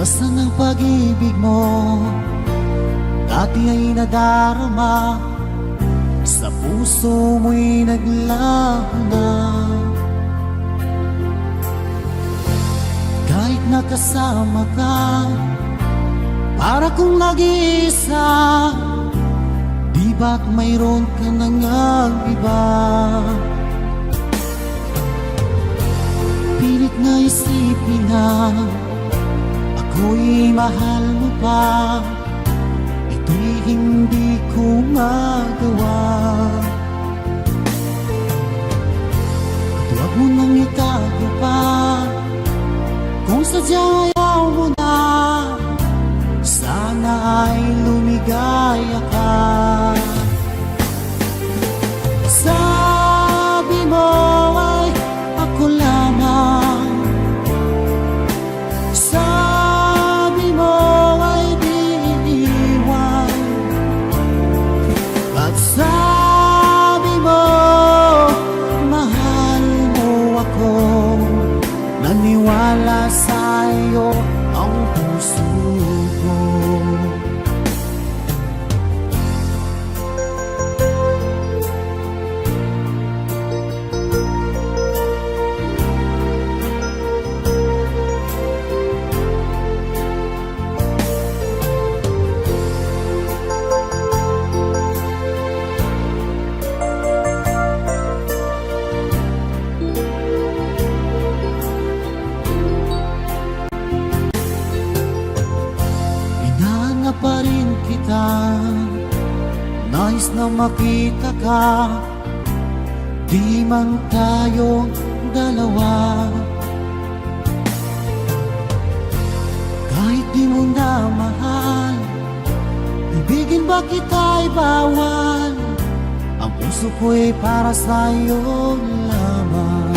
Nasaan ang pag-ibig mo? Dati ay nadarama, sa puso mo'y naglaho na. Kahit nakasama ka, para kong nag-iisa, di ba't mayroon ka nang iba? Pilit na isipin na ako'y mahal mo pa, ito'y hindi ko magawa. At huwag mo nang itago pa, kung sadyang ayaw mo na, sana ay lumigaya ka. Sabi mo ay ako lamang, sabi mo ay di iiwan, at sabi mo mahal mo ako. Naniwala sa'yo ang puso ko. Pa rin kita, nais na makita ka, di man tayo dalawa. Kahit di mo na mahal, ibigin ba kita'y bawal? Ang puso ko'y para sa'yo lamang.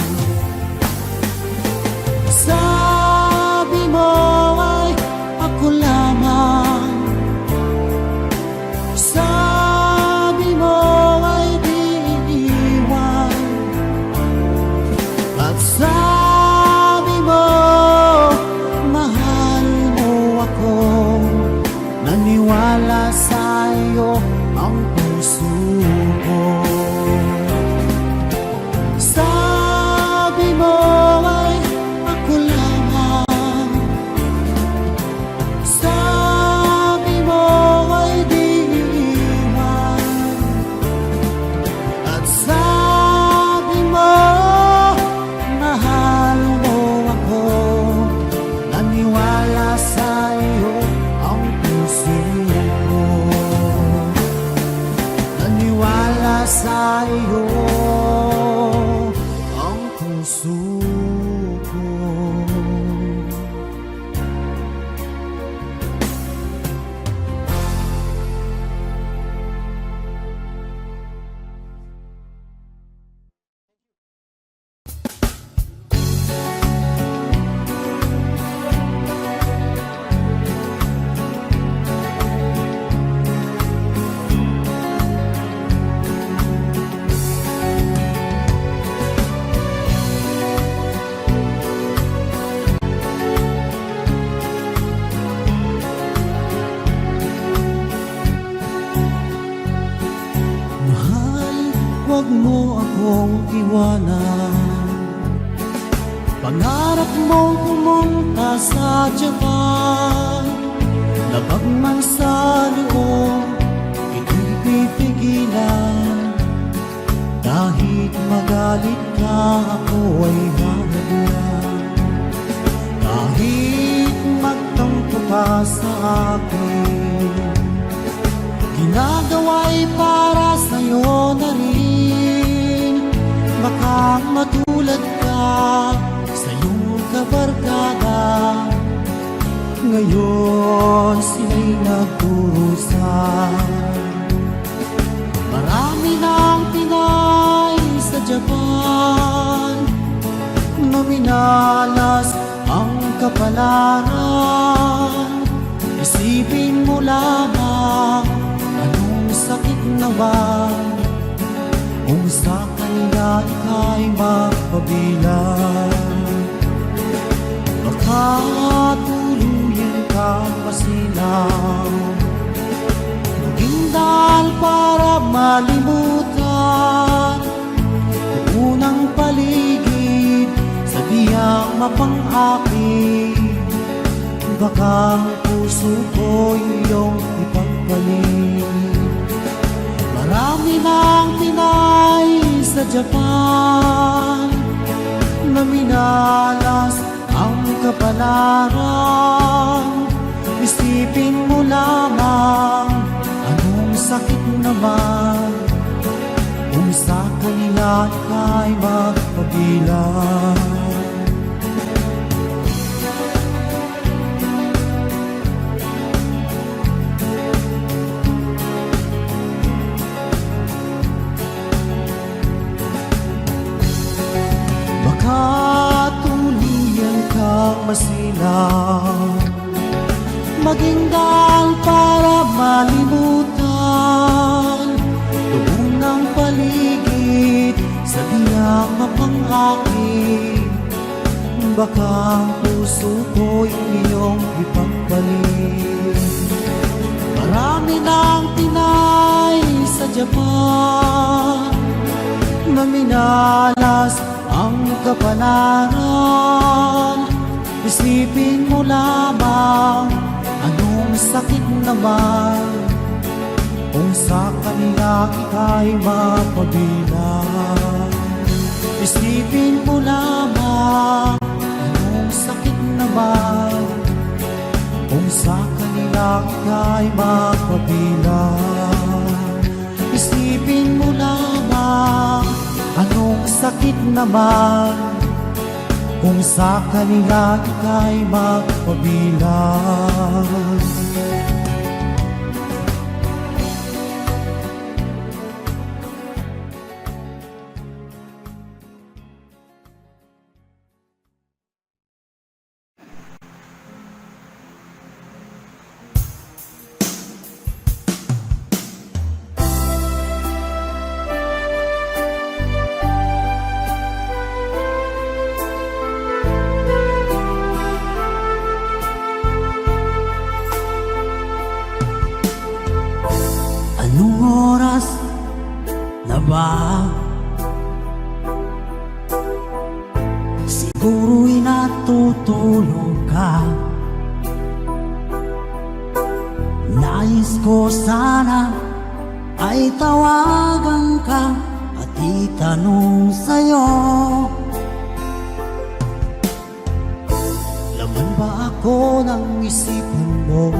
Sabi mo ay ako lamang, sabi mo ay di iiwan, at sabi mo mahal mo ako. Naniwala sa'yo ang puso ko. Sabi mo ay ako lamang, sabi mo ay di iiwan, at sabi mo mahal mo ako. Naniwala sa'yo ang puso ko. Naniwala sa'yo ang puso ko. Mahal, huwag mo akong iwanan. Pangarap mong pumunta sa Japan, labag man sa loob, ito'y pipigilan. Kahit magalit ka, ako ay hahaglan. Kahit magtampo ka sa akin, ginagawa'y para sa'yo na rin. Baka matulad ka sa iyong kabarkada, ngayon sila'y nagdurusan. Marami ng Pinay sa Japan na minalas ang kapalaran. Isipin mo lamang anong sakit naman kung sa kanya ika'y mapabilang. Baka tuluyan kang masinaw, maging dahil para malimutan ang unang paligid sa diyang mapang-akit. Baka ang puso ko'y iyong ipagpalit. Marami ng Pinay sa Japan na minalas ang kapalaran. Isipin mo lamang anong sakit naman kung sa kanila ika'y magpabilang. Tuluyan kang masilaw, maging dahil para malimutan doon ang paligid sa diyang mapang-akit. Baka ang puso ko'y iyong ipagpalit. Marami ng Pinay sa Japan na minalas ang kapalaran. Isipin mo lamang anong sakit naman kung sa kanila ika'y mapabilang. Isipin mo lamang anong sakit naman kung sa kanila ika'y mapabilang. Isipin mo lamang anong sakit naman kung sa kanila ika'y magpabilang. Anong oras na ba? Siguro'y natutulog ka. Nais ko sana ay tawagan ka at itanong sa'yo, laman ba ako ng isipan mo?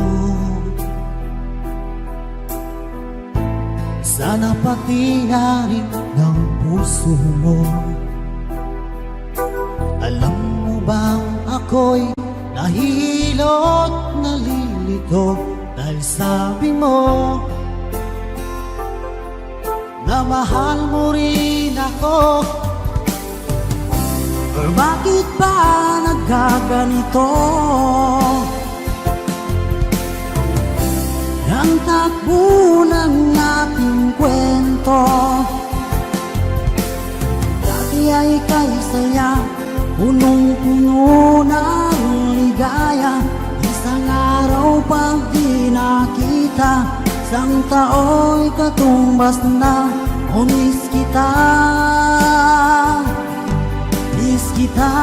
Sana pati na rin ng puso mo. Alam mo bang ako'y nahihilot, nalilito dahil sabi mo na mahal mo rin ako. Pero bakit ba nagkaganito? Ang takbo ng ating kwento, dati ay kay saya, punong-puno ng ligaya. Isang araw pag di nakita, isang tao'y katumbas na. O miss kita, miss kita.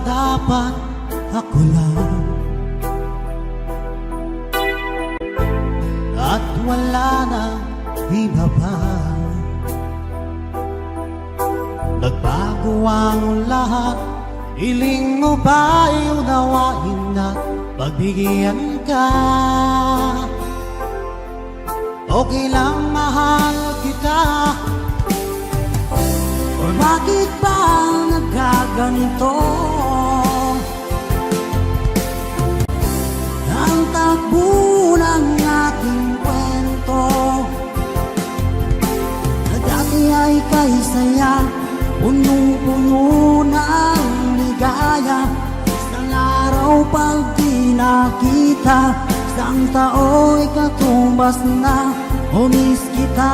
Dapat ako lang at wala na iba pa. Nagbago ang lahat, hiling mo ba'y unawain at pagbigyan ka? Okay lang mahal kita. Or bakit ba nagkaganito? Ang takbo ng ating kwento, na dati ay kay saya, punong-puno ng ligaya. Isang araw pag di nakita, isang tao'y katumbas na. Oh, miss kita.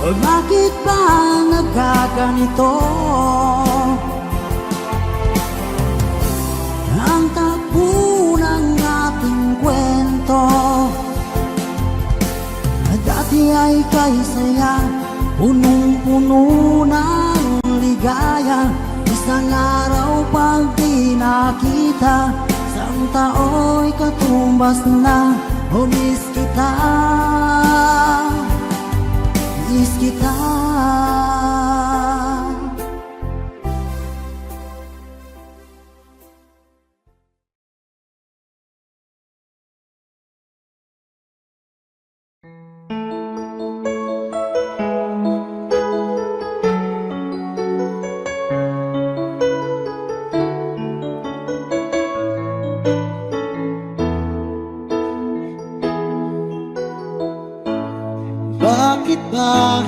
Oh, bakit ba nagkaganito? Ang takbo ng ating kwento, dati ay kay saya, punong-puno ng ligaya. Isang araw pag di nakita, isang tao'y katumbas na. Oh, miss kita, miss kita. Bakit ba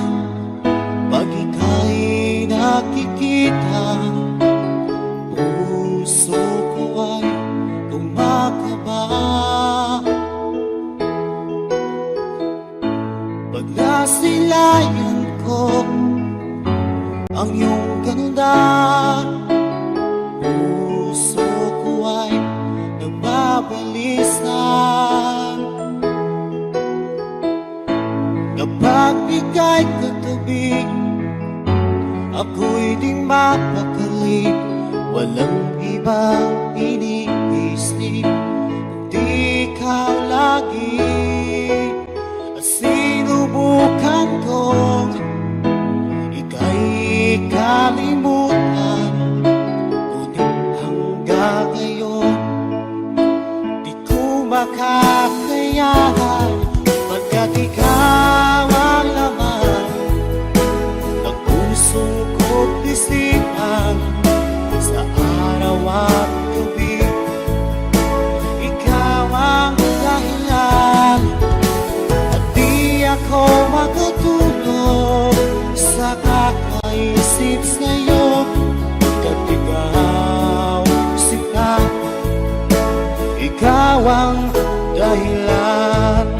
pag ika'y nakikita, puso ko ay kumakaba? Pag nasilayan ko ang iyong ganda, puso ko ay nagbabalisa. Kapag ika'y katabi, ako'y di mapakali. Walang ibang iniisip, kundi ikaw lagi. At sinubukan kong ika'y kalimutan, ngunit hanggang ngayon di ko makakayanan. Pagkat ikaw ang laman ng puso ko't isipan, sa araw at gabi ikaw ang dahilan. At di ako makatulog sa kakaisip sa'yo. Pagkat ikaw sinta, ikaw ang dahilan.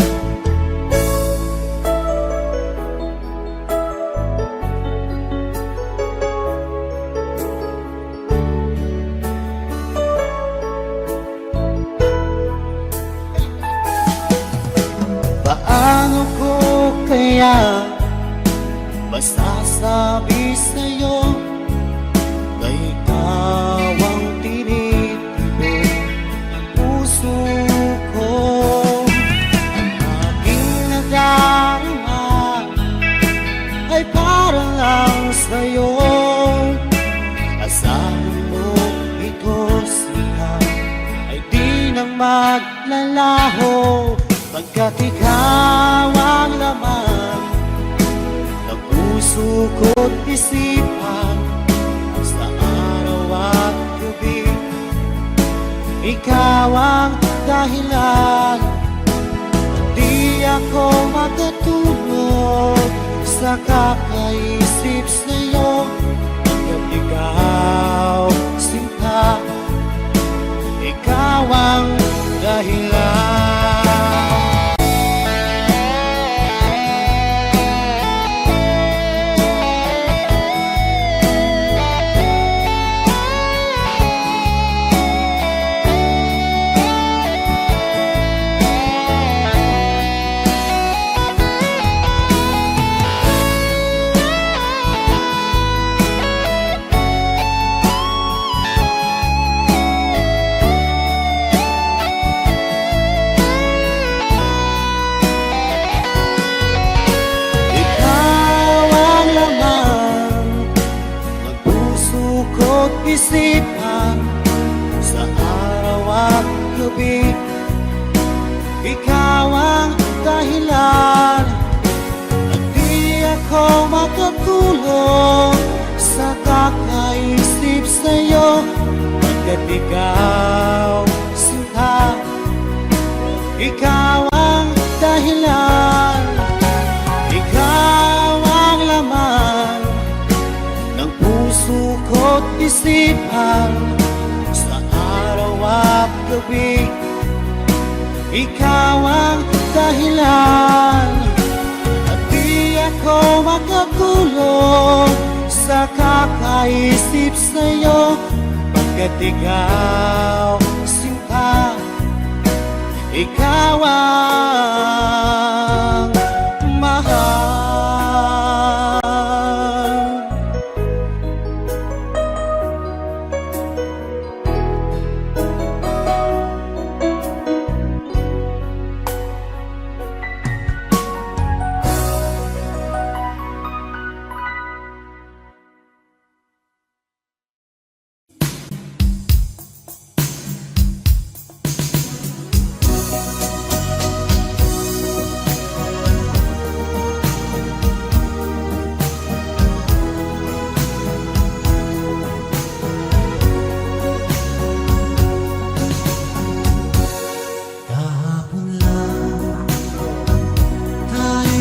Paano ko kaya masasabi sa'yo na ikaw ang tinitibok ng puso ko? Ang aking nadarama ay para lang sa'yo. Asahan mo ito sila ay di nang maglalaho. Pagkat ikaw ang laman ng puso ko't isipan, sa araw at gabi ikaw ang dahilan. Di ako makatulog sa kakaisip sa'yo. Pagkat ikaw sinta, ikaw ang dahilan. Isipan sa araw at gabi, ikaw ang dahilan. At di ako makatulog sa kakaisip sa'yo. Pagkat ikaw ikaw ang dahilan, ikaw ang laman ng puso ko't isipan. Sa araw at gabi, ikaw ang dahilan, at di ako makakulong sa kakaisip sa'yo, pagkat ikaw sinta, ikaw ang mahal.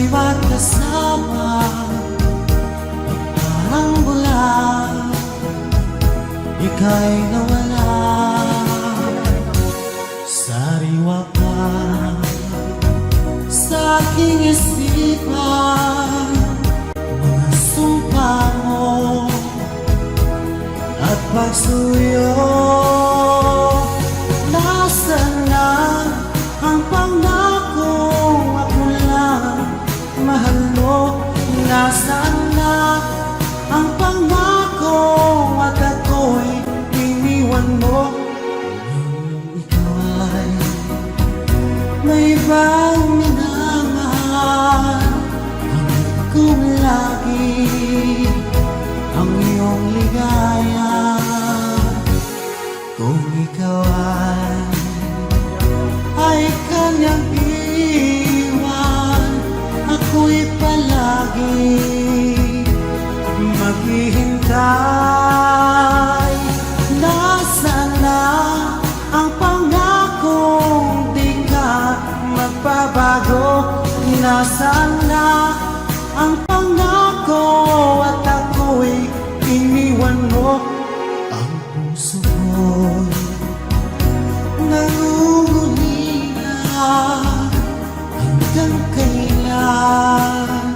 Magkasama, parang bulan, ika'y nawala. Sariwa ka sa aking isipan, mga sumpa mo at pagsuyo. Nasaan na ang pangakong ako lang mahal mo? Nasaan na ang pangako at ako'y iniwan mo? Ikaw ay may ibang minamahal, hanggang kong lagi ang iyong ligaya. Kung ikaw ay kanyang iwan, ako'y palagi maghihintay. Nasaan na ang pangakong di ka magbabago? Nasaan na ang pangako at ako'y iniwan mo? Ang puso ko'y nangungulila, hanggang kailan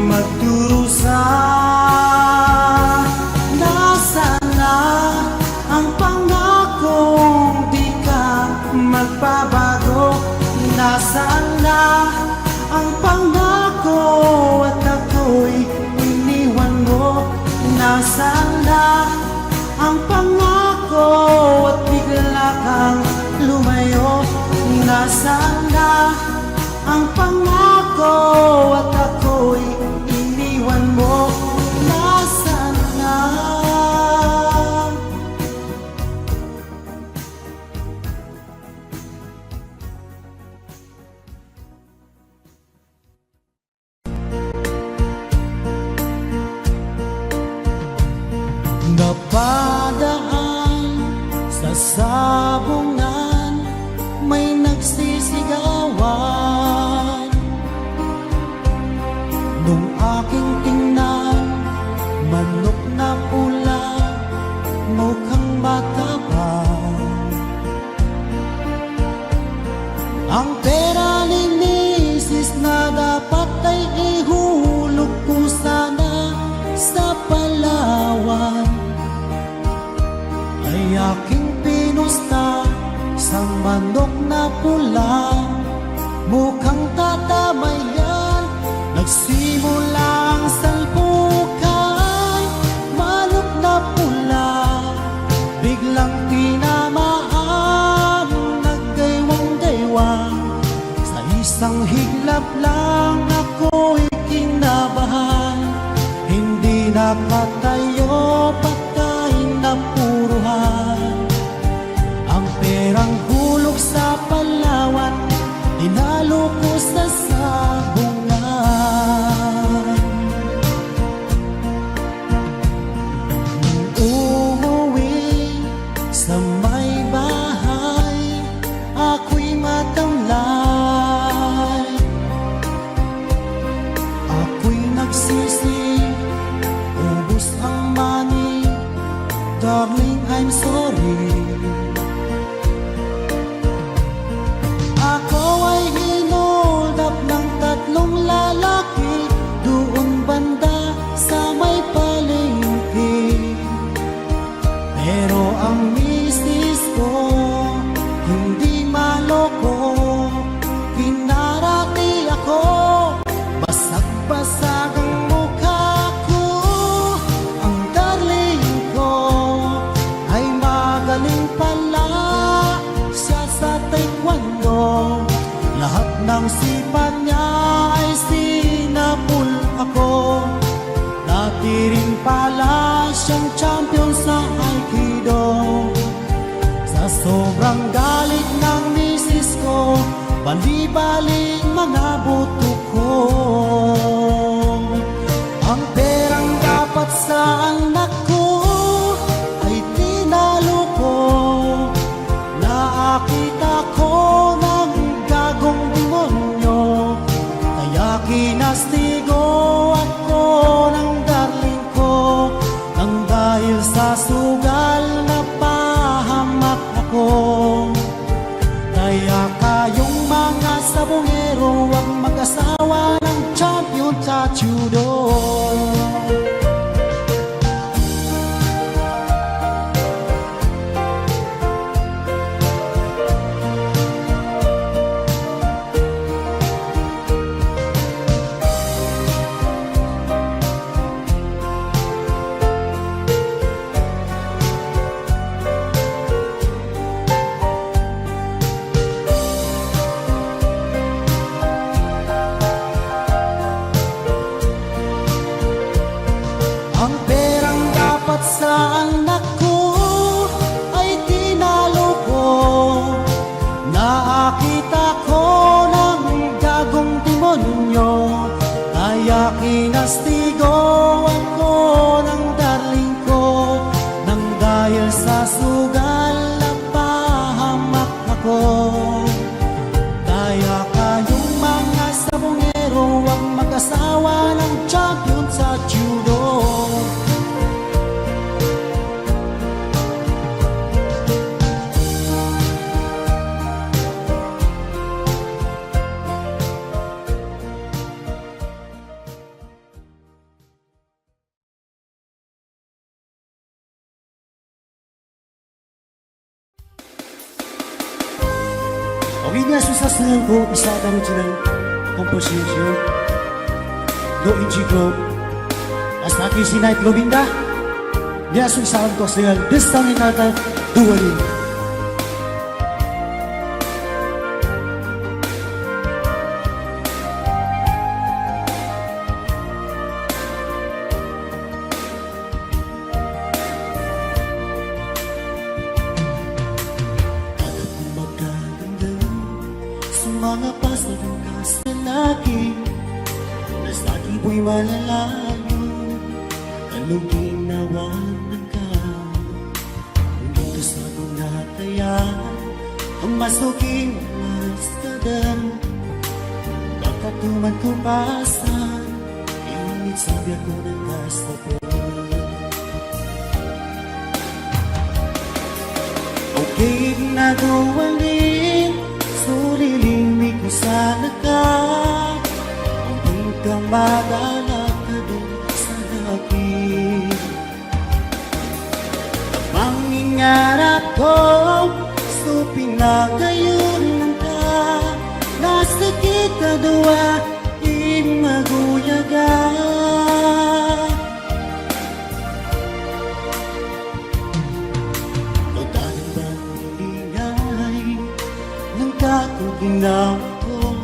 magdurusa? Nasaan na ang pangakong di ka magbabago? Nasaan na ang pangako at ako'y iniwan mo? Nasaan na ang pangako at bigla kang lumayo? Nasaan na ang pangako at ako'y iniwan mo? Nasaan na? Napadaan sa sabungan, may nagsisigawan. Nung aking tingnan, manok na pula, mukhang matapang. Ang pera ni misis na dapat ay ihulog ko sana sa Palawan, ay aking pinusta sa manok na pula, mukhang tatamayan. Nagsimulang salpukan, manok na pula, biglang tinamaan, naggaywang-gaywang. Sa isang higlap lang ako'y kinabahan, hindi nakatayo, patay na puruhan. Ang perang hulog sa Palawan, dinalo ko sa sabungan. Nung umuwi sa may bahay, ako'y matamlay. unang sipat niya ay sinapul ako. Dati rin pala siyang champion sa Aikido. Sa sobrang galit ng misis ko, bali-baling mga buto ko. Ang perang dapat sa anak ko ay tinalo ko. Nakita ko ng gagong demonyo, kaya kinastigo ako ng darling ko. Nang dahil sa sugal na pahamak ako. Kaya kayong mga sabongero, huwag mag-asawa ng champion sa judo. Ang perang dapat sa anak ko ay tinalo ko. Nakita ko ng gagong demonyo, kaya kinastigo ako ng darling ko. Nang dahil sa sugal na pahamak ako. Kaya kayong mga sabongero, huwag mag-asawa ng champion sa judo. Okay nga, susasayan ko isa kami ng composition do Inji Club as lagi si Night Lovinda dia susasayan ko sa this time in natin duwalin. Mga pasalong kasalaki na sa akin po'y malalayo. Anong ginawanan ka? Hindi ka sa kong nataya. Ang masuking mas kadam, kakatuman ko pasan. Init sabi ako ng gasta po. Okay na duwalin, sulilimig ko sana ka. Kung ka madala ka dun sa akin. Mangingarap ko, so pinagayunan ka. Nasa kita dua, imaguyaga. Totaling bang ilingay ng kakuginaw ko?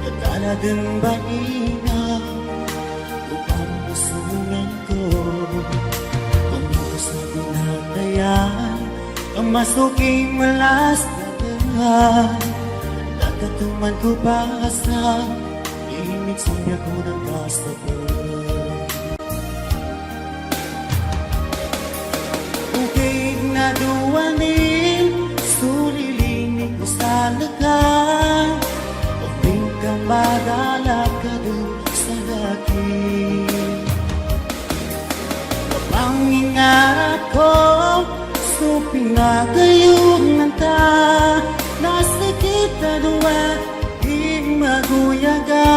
Katala din ba inaw upang masungan ko? Kung ito sa pinatayan ang masuking malas na dahan, nakatuman ko pa sa imig sabi ako ng basta po. Ukig na duwanin, sulilinig mo sa lakan. Kung kang madala ka dun sa akin. Kapangingarap ko, so pinagayunan ka. Nasa kita dua, imaguyaga.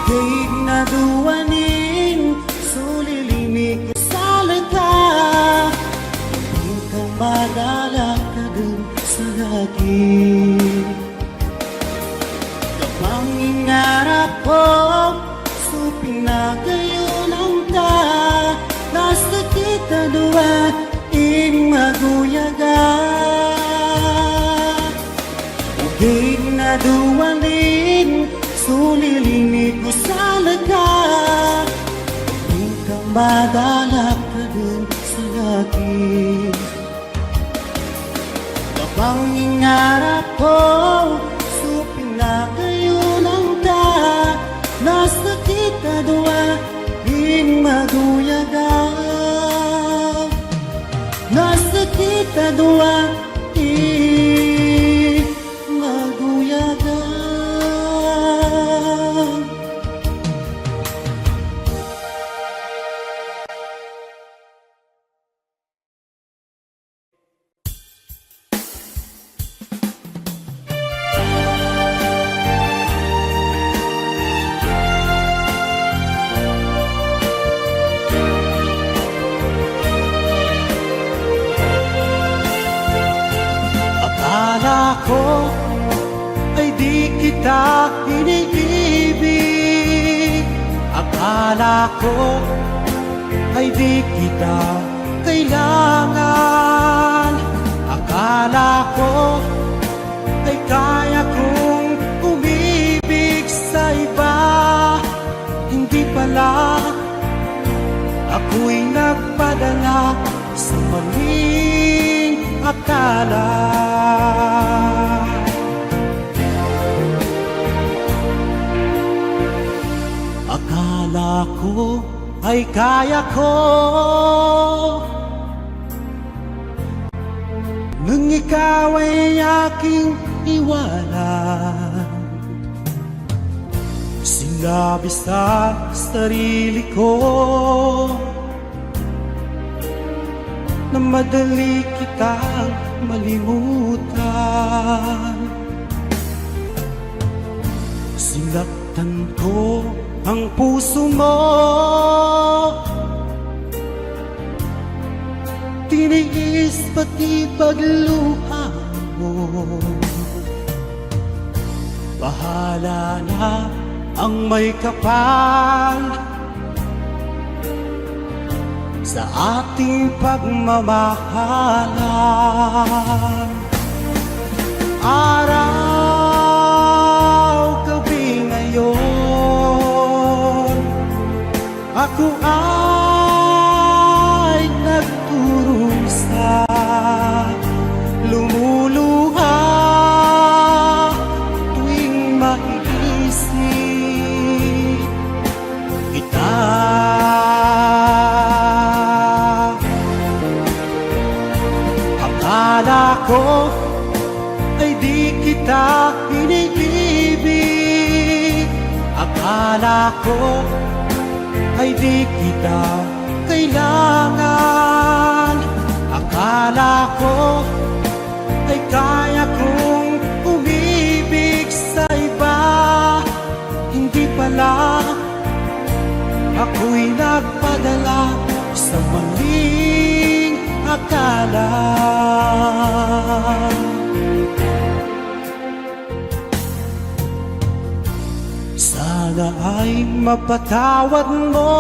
Ugay na duwanin, sulilimi ko sa lata. Hindi ka madala ka dun sa akin. Kapang ingarap ko, suping na kayo ng ta. Nasa kita dua, ing maguyaga. Ugay na duwanin, sulilimi ko sa laga. Hindi ka madala ka dun sa akin. Kapang ingarap ko, suping na kayo ng ta. Nasa kita dua, ing maguyaga. Nasa kita dua, ing maguyaga. Akala ko ay di kita iniibig. Akala ko ay di kita kailangan. Akala ko ay kaya kong umibig sa iba. Hindi pala, ako'y nagpadala sa maling akala. Akala ko ay kaya ko, nung ikaw ay aking iwanan. Sinabi sa sarili ko na madali kitang malimutan. Sinaktan ko ang puso mo, tiniis pati pagluha mo. Bahala na ang may kapal sa ating pagmamahalan. Araw, gabi ngayon, ako ay nagturusa, lumuluha tuwing maiisip kita. Akala ko ay di kita iniibig. Akala ko ay di kita kailangan. Akala ko ay kaya kong umibig sa iba. Hindi pala, ako'y nagpadala sa maling akala. Sana ay mapatawad mo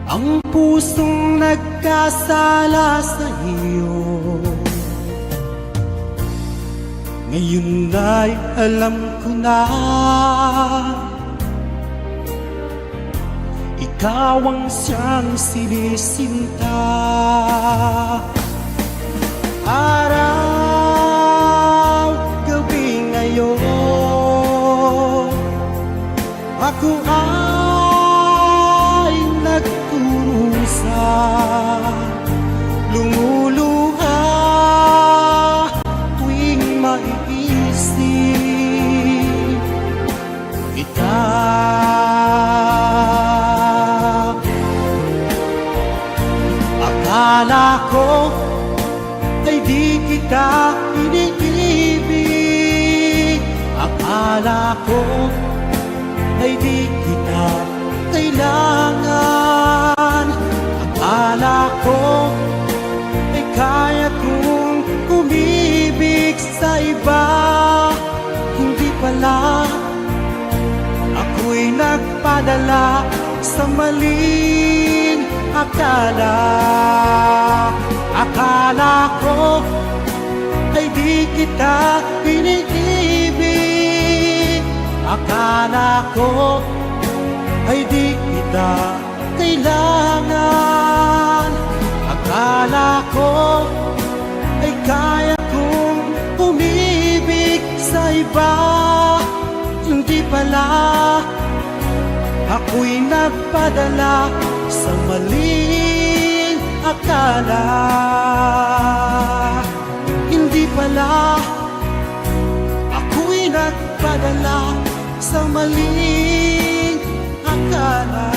ang pusong nagkasala sa iyo. Ngayon ay alam ko na ikaw ang siyang sinisinta. Araw, gabi ngayon, ako ay nagturusa, lumuluha tuwing maiisip kita. Akala ko ay di kita iniibig. Akala ko ay di kita kailangan. Akala ko ay kaya kong umibig sa iba. Hindi pala, ako'y nagpadala sa maling akala. Akala ko ay di kita iniibig. Akala ko ay di kita kailangan. Akala ko ay kaya kong umibig sa iba. Hindi pala, ako'y nagpadala sa maling akala. Hindi pala, ako'y nagpadala sa maling akala.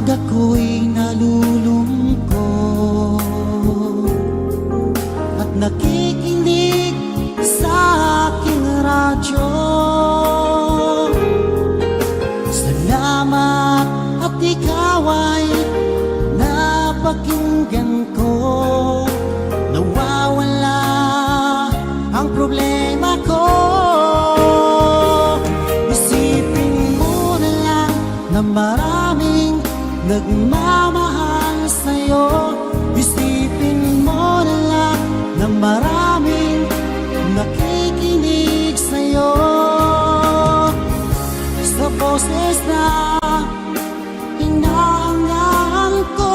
Ako'y nalulungkot at nakikinig sa aking radyo. Salamat at ikaw ay napakinggan ko. Nawawala ang problema ko. Isipin mo na lang na maraming nagmamahal sa'yo. Isipin mo na lang na maraming nakikinig sa'yo. Sa boses na hinahangaan ko,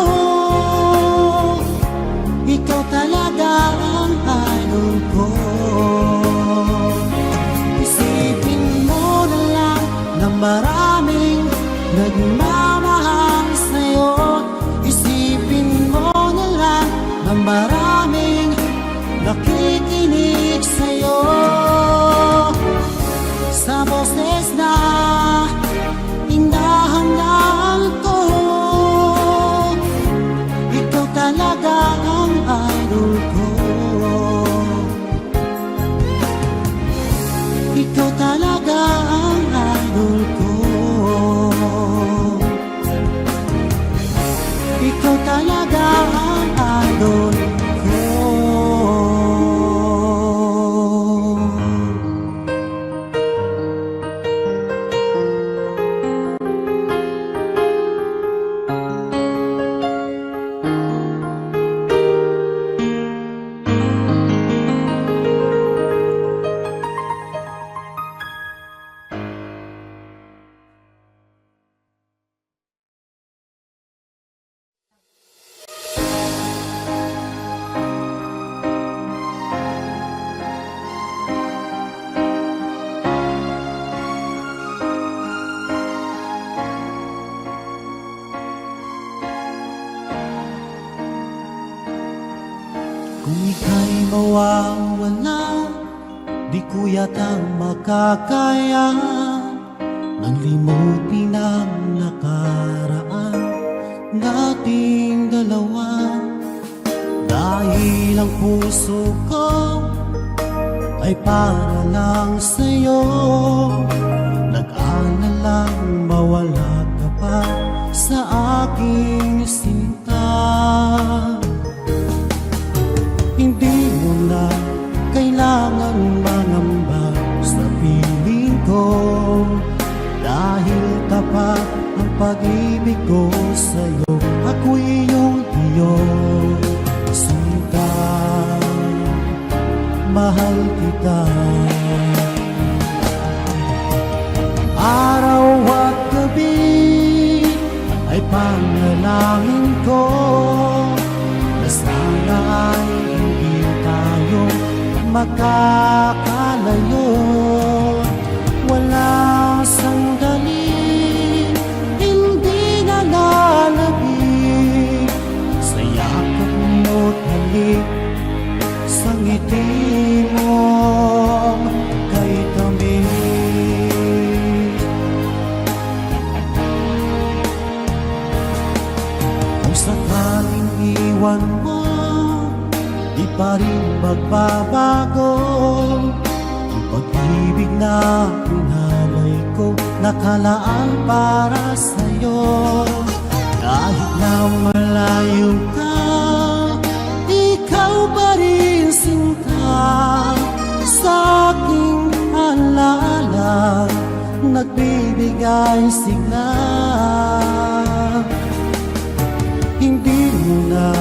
ikaw talaga ang idol ko. Isipin mo na lang na maraming nagmamahal sa'yo. Isipin mo na lang na maraming nakikinig sa'yo. Sa boses na hinahangaan ko, ikaw talaga ang idol ko. Kung ika'y mawawala, di ko yata makakaya nang limutin ang nakaraan nating dalawa. Dahil ang puso ko ay para lang sa'yo, nag-aalalang mawala ka pa sa aking sinta. Hindi mo na kailangan mangamba sa piling ko, dahil tapat ang pag-ibig ko sa'yo. Ako'y iyong iyong sinta, mahal kita. Araw at gabi ay panalangin ko na sana ay hindi tayo makakalayo. Walang sandali, hindi na lalabig sa yakap mo't halik, sa ngiti mo kay tamis. Kung sakaling iwan mo, di pa rin magbabago ang pag-ibig na pinalay ko, nakalaan para sa'yo. Kahit na malayo ka, ikaw pa rin sinta, sa aking alaala nagbibigay sigla. Hindi mo na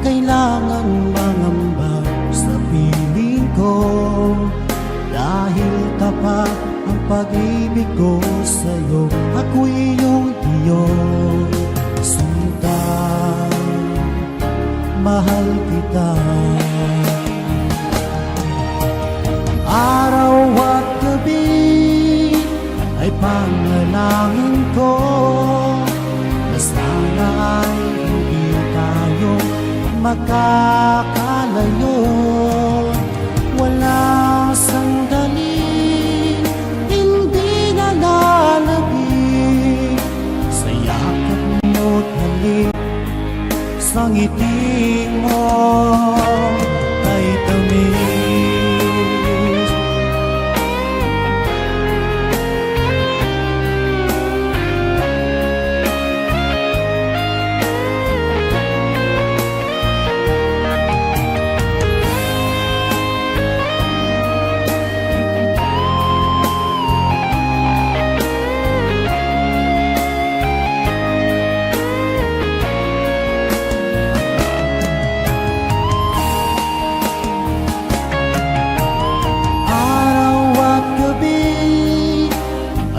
kailangan mangamba sa piling ko, dahil tapat ang pag-ibig ko sa'yo. Ako'y iyong sinta, mahal kita. Araw at gabi ay panalangin ko na sana ay hindi tayo makakalayo. Walang sandali, hindi na lalabig sa yakap mo't halik, sa ngiti mo kay tamis.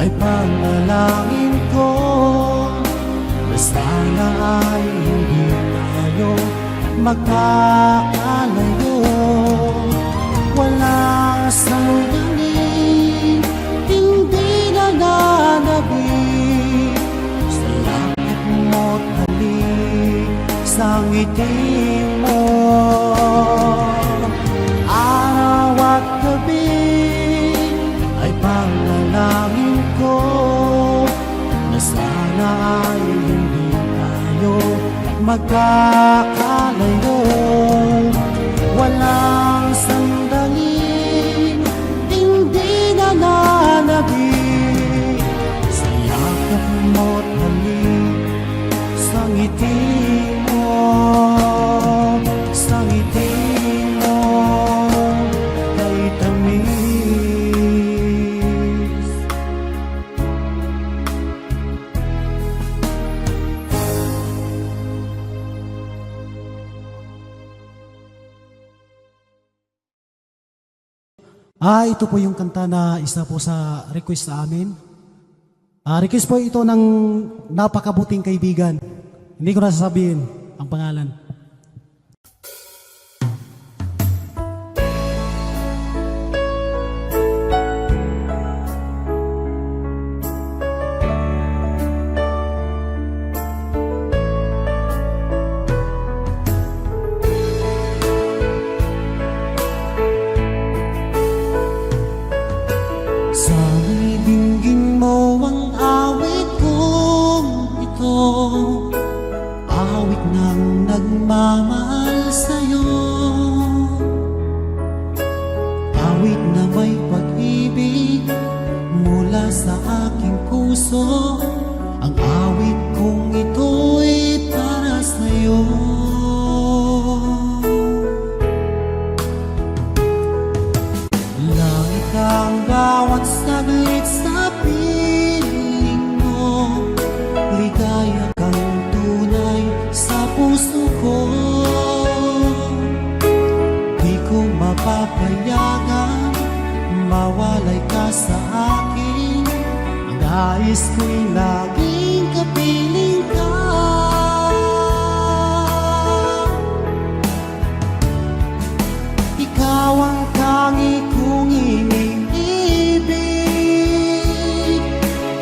Ay panalangin ko na sana ay hindi tayo magkakalayo. Walang sandali, hindi na nanabig sa langit mo't halik, sa ngiti mo. Araw at gabi ay panalangin ko na sana ay hindi tayo magkakalayo. Walang sandali, hindi na nanabig sa yakap mo't halik, sa ngiti mo, sa ngiti mo kay tamis. Ito po yung kanta na isa po sa request sa amin. Request po ito ng napakabuting kaibigan. Hindi ko na sasabihin ang pangalan. papayagan mawalay ka sa akin. Ang nais ko'y laging kapiling ka. Ikaw ang tangi kong iniibig.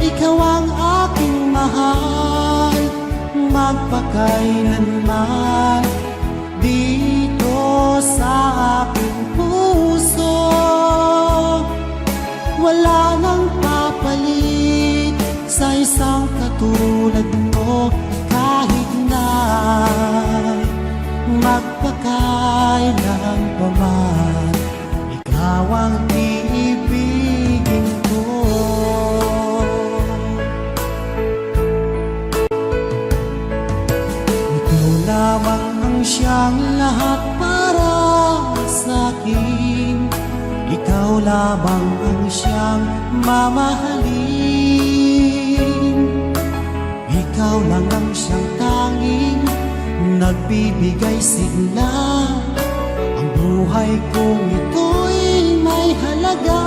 Ikaw ang aking mahal, magpakailanman dito sa aking puso. Wala nang papalit sa isang katulad mo, kahit na magpakailan pa man. Ikaw ang iibigin ko. Ikaw lamang ang siyang lahat para sa akin. Ikaw lamang ang siyang mamahalin. Ikaw lang ang siyang tanging nagbibigay sigla. Ang buhay kong ito'y may halaga.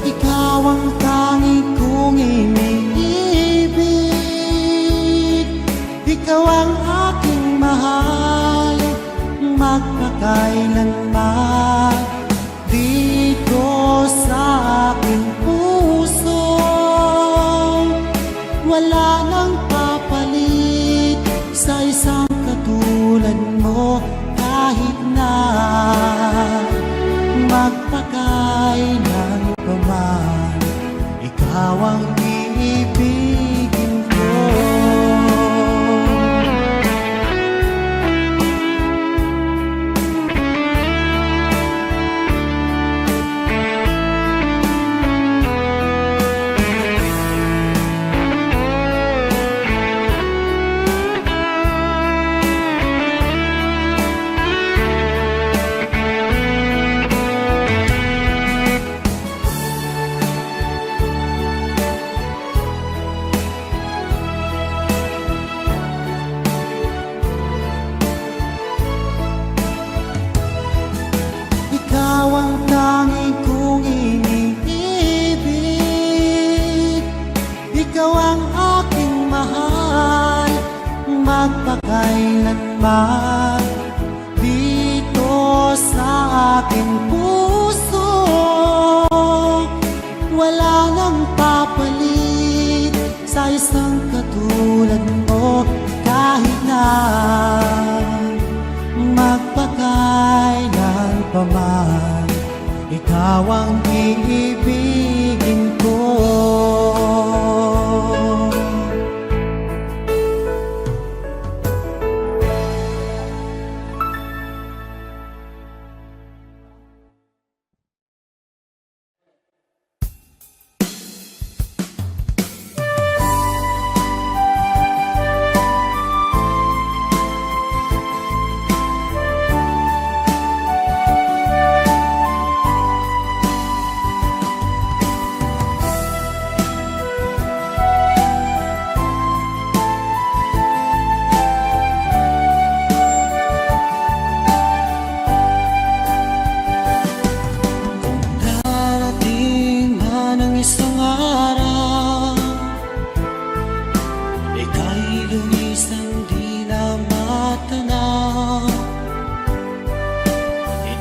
Ikaw ang tanging kong iniibig. Ikaw ang aking mahal, magpakailanman dito sa aking puso. Wala nang papalit sa isang katulad mo, kahit na magpakailan pa man. Ikaw ang iibigin ko. Ikaw ang tanging kong iniibig. Ikaw ang aking mahal, magpakailanman dito sa aking puso. Wala nang papalit sa isang katulad mo, kahit na magpakailan pa man. Ikaw ang iibigin ko.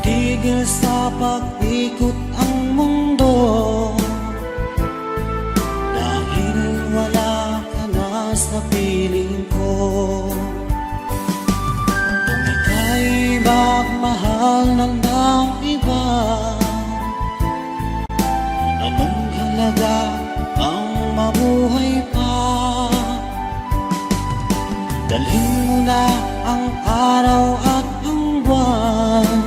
Itigil sa pag-ikot ang mundo, dahil wala ka na sa piling ko. Kung ika'y magmahal ng iba, anong halaga ang mabuhay pa? Dalhin mo na ang araw at ang buwan,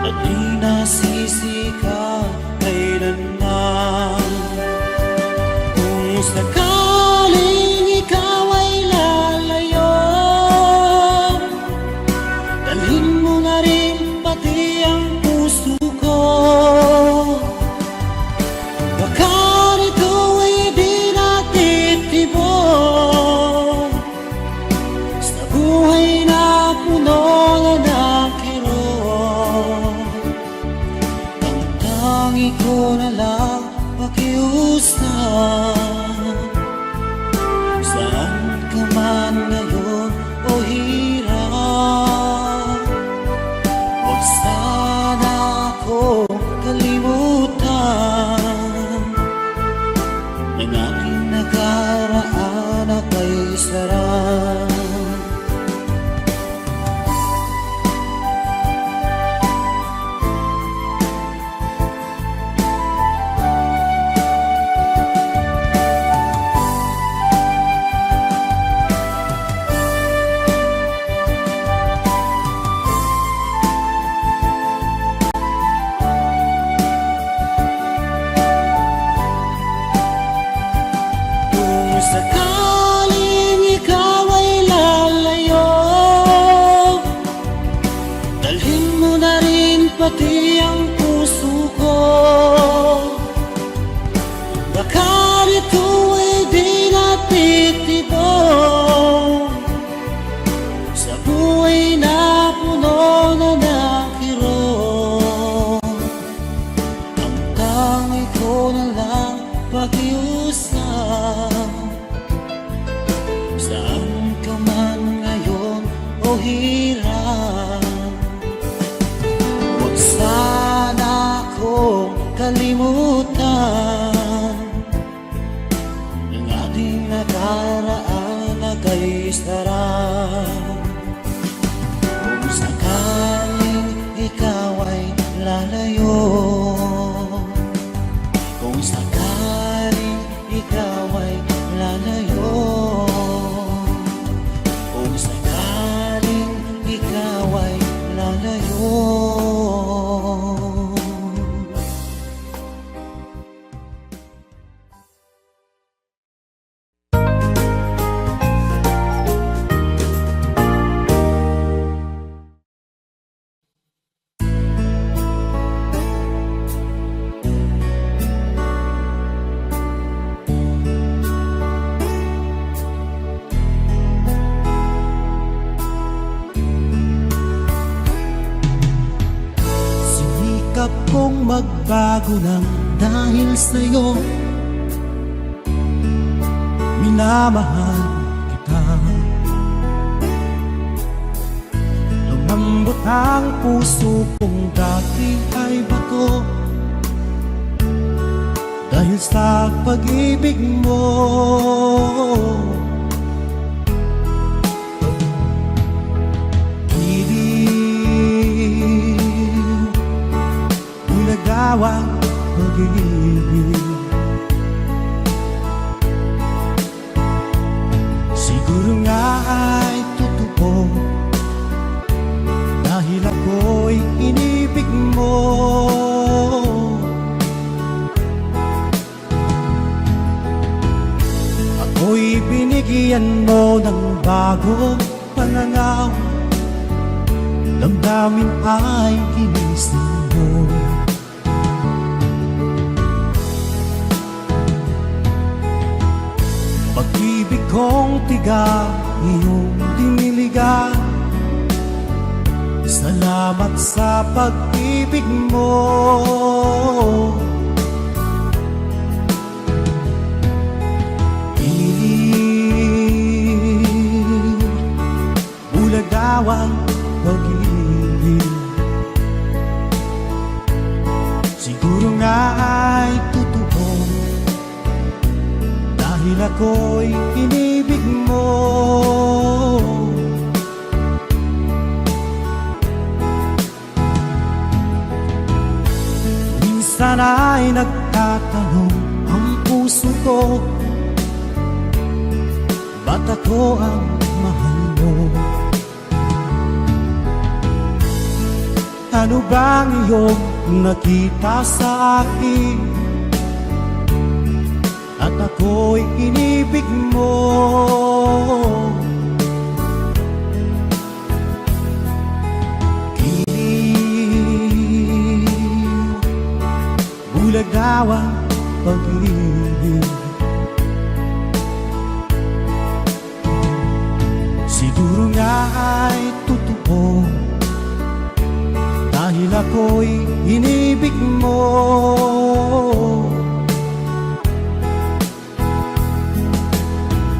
at di nasisi ka kailanman. Kung sakaling ikaw ay lalayo, dalhin mo na rin pati ang puso ko. Baka nito ay di natitibok, pati ang puso ko. Baka ito ay di natitibong sa buhay na puno na ng kirot. Ang tangi ko na lang pakiusap, saan ka man ngayon o hirap, huwag sana akong kalimutan ng ating nakaraan na kay sarap. Kung sakaling ikaw ay lalayo, kung sakaling ikaw ay lalayo, kung sakaling ikaw ay lalayo. Sinikap kong magbago lang dahil sa'yo, minamahal kita. Lumambot ang puso kong dati ay bato dahil sa pag-ibig mo. Ang pag-ibig, siguro nga ay totoo dahil ako'y inibig mo. Ako'y binigyan mo ng bagong pananaw, damdamin ay ginising mo. Pag-ibig kong tiga, iyong diniligan. Salamat sa pag-ibig mo. Bulag daw ang pag-ibig, siguro nga ay totoo dahil ako'y inibig mo. Minsan ay nagtatanong ang puso ko, ba't ako ang mahal mo? Ano bang iyong nakita sa akin at ako'y inibig mo? Kilig, bulag daw ang pag-ibig, siguro nga ay totoo dahil ako'y inibig mo.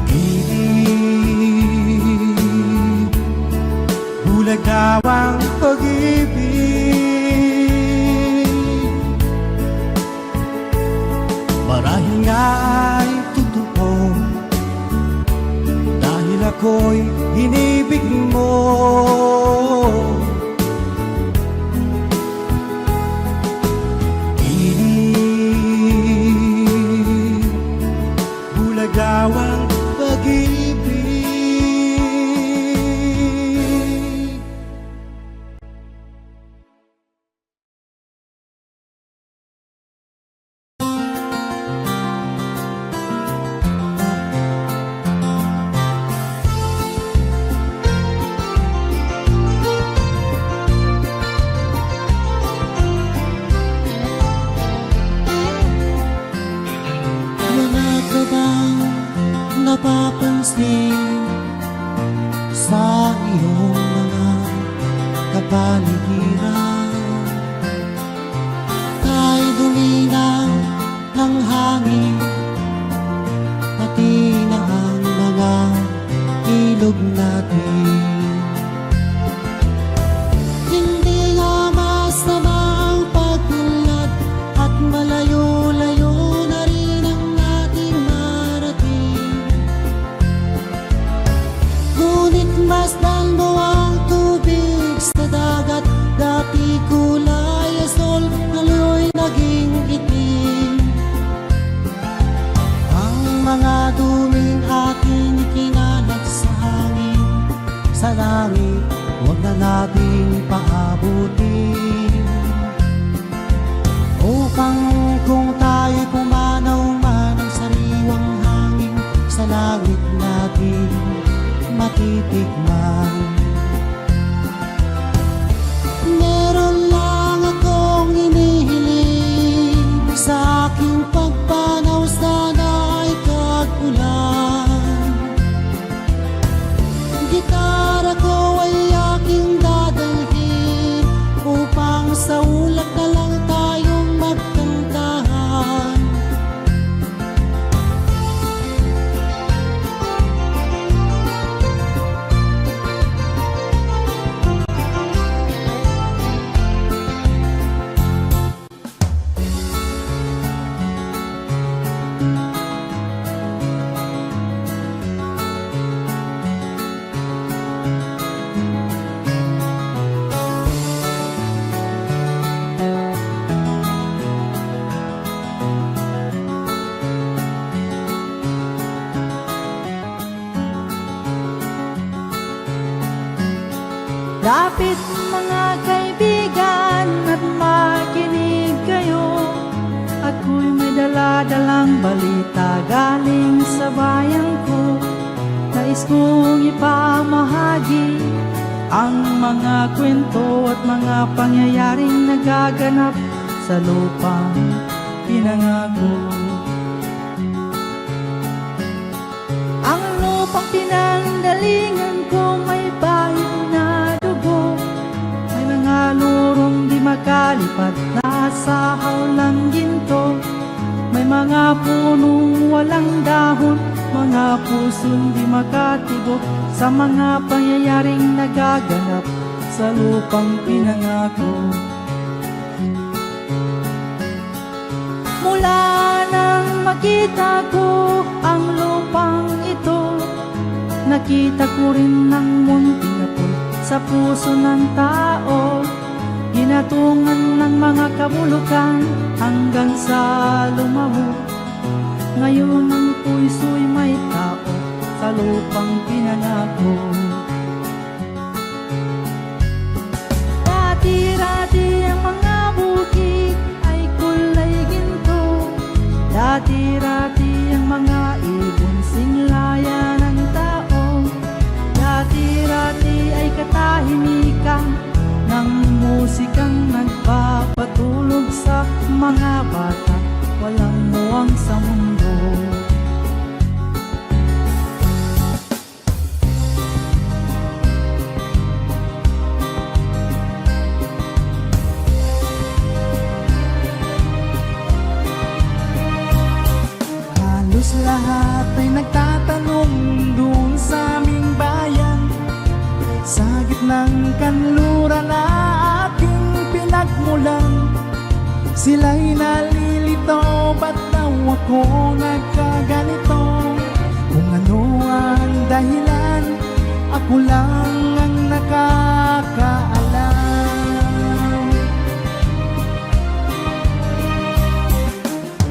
Kilig, bulag daw ang pag-ibig, marahil nga ay totoo dahil ako'y inibig mo. Daw ang pag-ibig. dumating sa iyong mga kapaligiran. Kay duminaw ng hangin, pati na ang mga ilog natin. Hindi nga masama ang pagtulad at malayo-layo na rin ang ating marating. Ngunit masdan mo ang tubig sa dagat, dati kulay asol, ngayon'y naging itim. Ang mga duming ating ikinalat sa hangin, sa langit, huwag na nating paabutin. Upang kung tayo'y pumanaw man ang sariwang hangin, sa langit natin matitikman. Meron lang akong hinihiling, sa aking pagpanaw sana ay kagulan. Gitara ko ay aking dadalhin, upang sa ulap na lang tayong magkantahan. Lapit mga kaibigan at makinig kayo. Ako'y may dala-dalang balita galing sa bayan ko. Nais kong ipamahagi ang mga kwento at mga pangyayaring nagaganap sa lupang pinangako. Ang lupang pinanggalingan ko may bahid na dugo, may mga lurong di makalipad na sa hawlang ginto, may mga punong walang dahon, mga pusong di makatibok sa mga pangyayaring nagaganap sa lupang pinangako. Mula nang makita ko ang lupang ito, nakita ko rin ng munting apoy sa puso ng tao. Ginatungan ng mga kabulukan hanggang sa lumahok. Ngayon ang puso'y may tao sa lupang pinangako. Dati-dati ang mga bukid ay kulay ginto. Dati-dati ang mga ibon singlaya ng tao. Dati-dati ay katahimikan ng musikang nagpapatulog sa mga bata, walang muwang sa mundo. Halos lahat ay nagtatanong doon sa aming bayan, sa gitnang kanluran na aking pinagmulan. Sila'y nalilito, ba't daw ako nagkaganito? Kung ano ang dahilan, ako lang ang nakakaalam.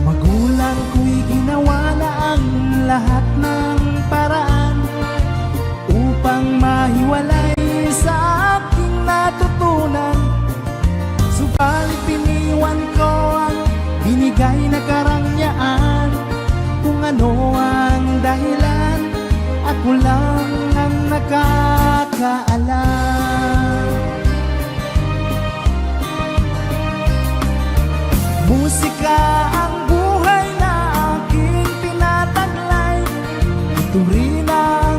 Magulang ko'y ginawa na ang lahat ng paraan upang mahiwalay sa aking natutunan. Subalit piniwan ko ang binigay na karangyaan. Kung ano ang dahilan, ako lang ang nakakaalam. Musika ang buhay na aking pinataglay, ito rin ang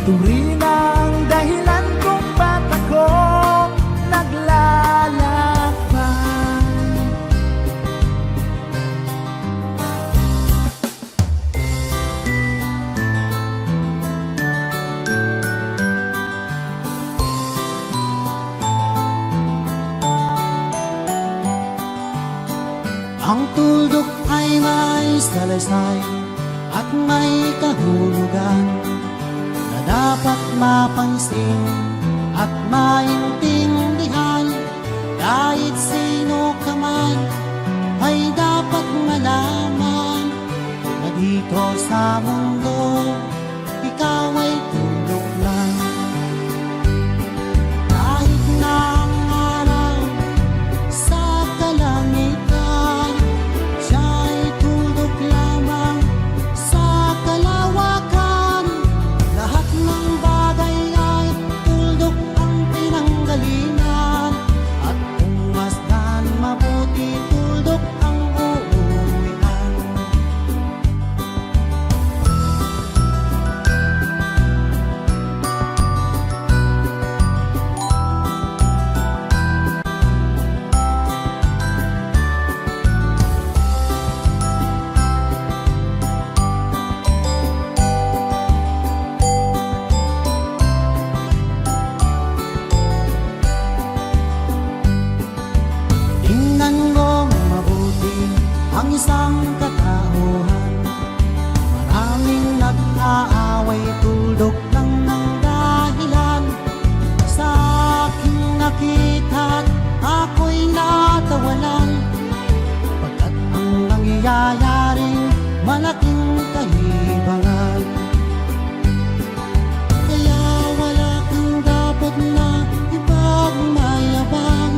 Ito rin ang dahilan kung ba't ako naglalakbay. Ang tuldok ay may salaysay at may kahulugan na dapat mapansin at maintindihan. Kahit sino ka man ay dapat malaman na dito sa mundo ikaw ay tuldok lang. Kahit na ang araw sa kalangitan, siya ay tuldok lamang sa kalawakan. Lahat ng bagay ay tuldok ang pinanggalingan, at kung masdan mabuti, tuldok ang uuwian. Tingnan mo mabuti ang isang katauhan. Maraming nag-aaway, tuldok lang ng dahilan. Sa aking nakita't ako'y natawalan, pagkat ang nangyayaring malaking kahibangan. Kaya wala kang dapat na ipagmayabang,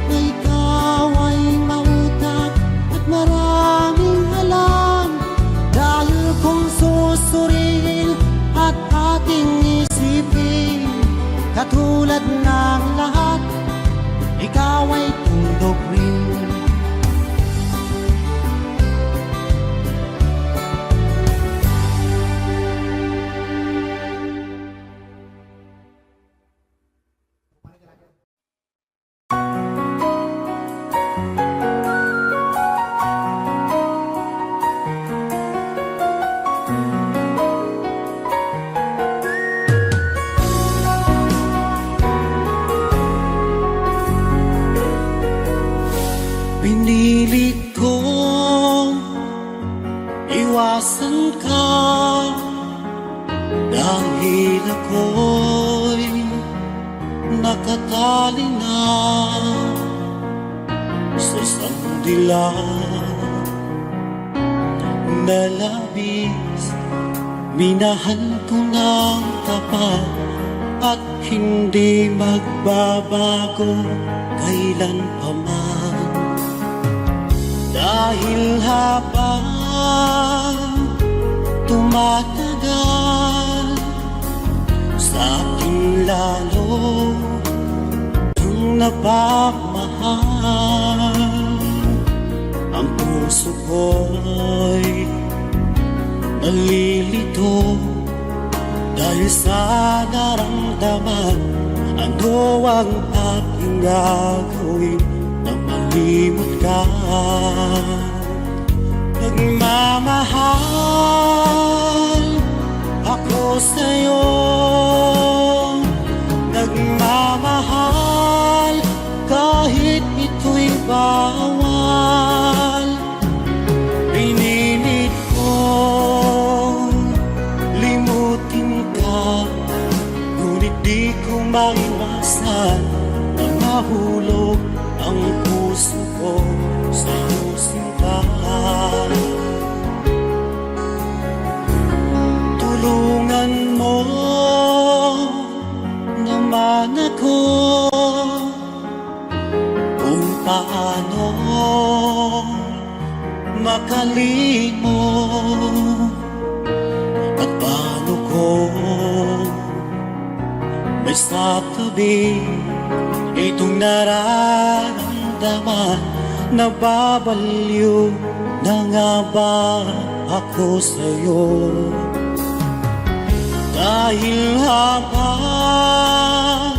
na ikaw ay mautak at maraming alam. Dahil kung susuriin at ating isipin, katulad ng lahat, ikaw ay tuldok rin. Pinilit kong iwasan ka dahil ako'y nakatali na sa isang dilag na labis. Minahal ko ng tapat at hindi magbabago kailan pa man. Dahil habang tumatagal, sa akin lalo ang napagmahal. Ang puso ko'y nalilito dahil sa naramdaman. Ano ang aking gagawin na malimot ka? Nagmamahal ako sa'yo, nagmamahal kahit ito'y bawal. Pinilit kong limutin ka, ngunit di ko maiwasan na mahulog ang puso ko sa iyong sinta. Tulungan mo naman ako kung paano makalimot at paano ko may sa tabi itong nararamdaman. Nababaliw na nga ba ako sa'yo? Dahil habang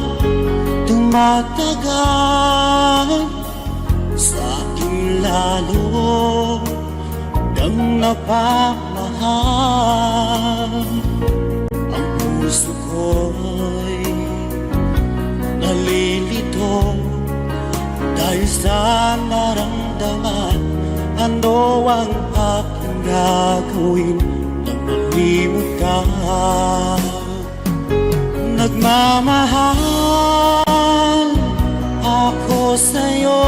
tumatagal, sa akin lalo kang napamahal. Ang puso ko'y nalilito dahil sa naramdaman. Ano ang aking gagawin nang malimot ka? Nagmamahal ako sa'yo,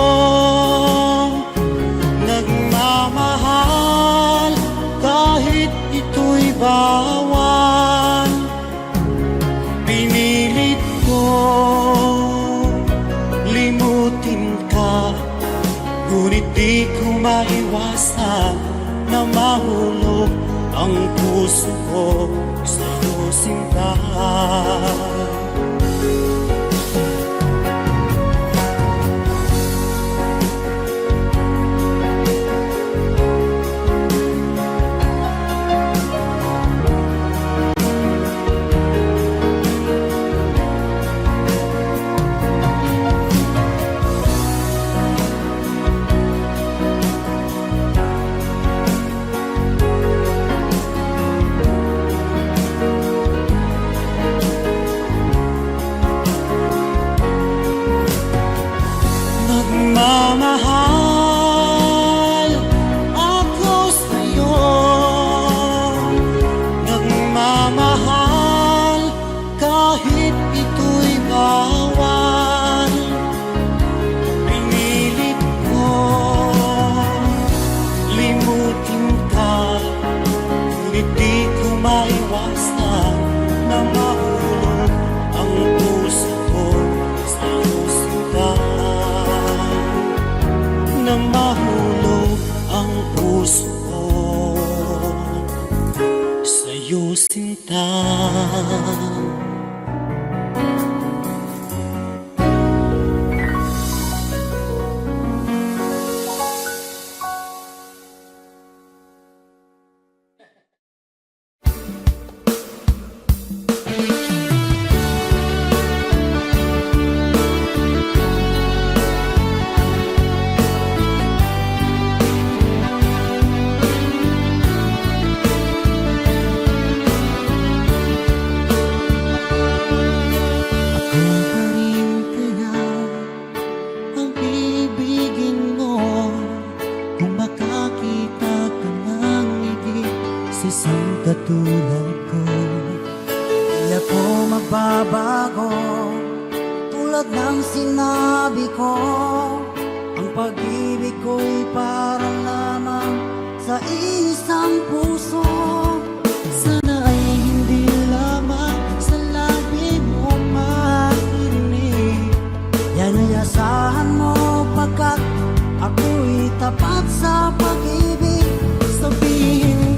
nagmamahal kahit ito'y bawal. Pinilit ko limutin ka, ngunit di ko maiwasan na mahulog ang puso ko sa'yo, sinta. Nagmamahal ako sa'yo, nagmamahal kahit ito'y bawal. Pinilit ko limutin ka, ngunit di ko maiwasan na mahulog ang puso ko sa'yo, sinta. Na mahulog ang puso ko sa'yo, sinta. Isang katulad ko, di ako magbabago. Tulad ng sinabi ko, ang pag-ibig ko'y para lamang sa isang puso. Sana ay hindi lamang sa labi mo maririnig. Yan ay asahan mo pagkat ako'y tapat sa pag-ibig. Sabihin mo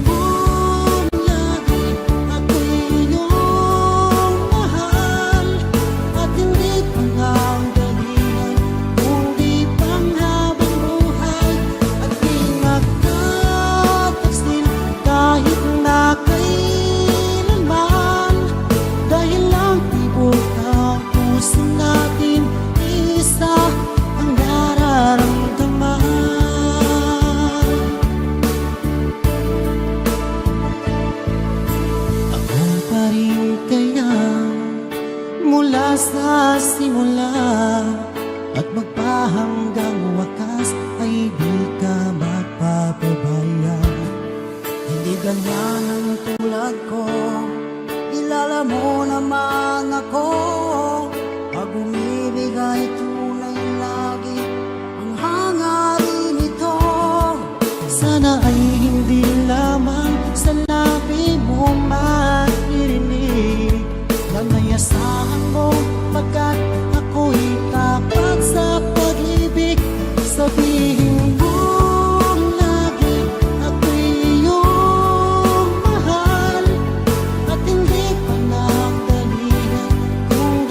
mula sa simula at magpahanggang wakas ay di ka magpapabaya. Hindi ganyan ang tulad ko, kilala mo naman ako. Pag umibig ay tunay lagi ang hangarin nito. Sana ay hindi lamang sa labi mo maririnig. Nanayasahan mo pagkat ako'y tapat sa pag-ibig. Sabihin mo lagi ako'y iyong mahal, at hindi pa nagdalihan kung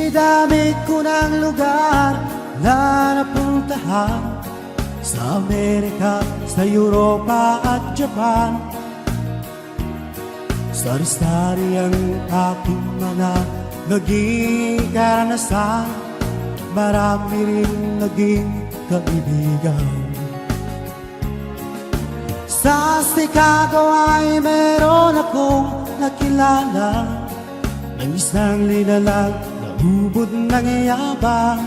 Dinidamit ko ng lugar na napuntahan, sa Amerika, sa Europa at Japan. Sari-sari ang aking mga naging karanasan, marami rin naging kaibigan. Sa Chicago ay meron akong nakilala ng isang linalang na ubod ng yabang.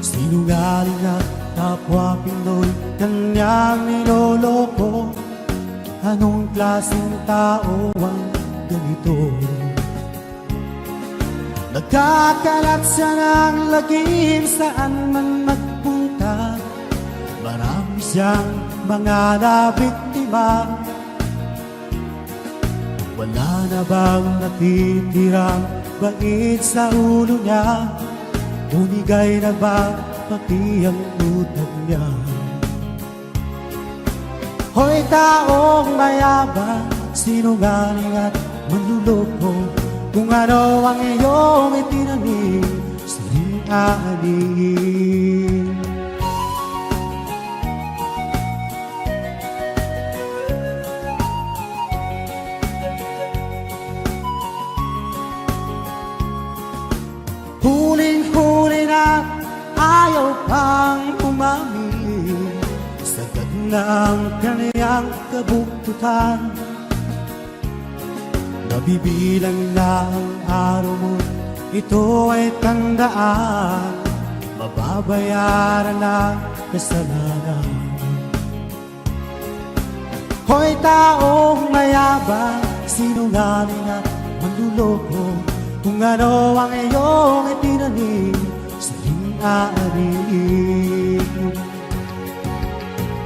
Sinungaling at kapwa Pinoy kanyang niloloko. Anong klaseng tao ang ganito? Nagkakalat siya ng lagim saan man magpunta. Marami siyang mga nabiktima. Wala na bang natitirang bait sa ulo niya? Umigay na ba pati ang utak niya? Hoy taong mayabang, sinungaling at manluloko, kung ano ang iyong itinanim, siling aanin. Huling-huli na ayaw pang umamin, sagad na ang kaniyang kabuktutan. Nabibilang na ang araw mo, ito ay tandaan, mababayaran na kasalanan. Hoy taong mayabang, sinungaling at manluloko, kung ano ang iyong itinanim, siling aanin.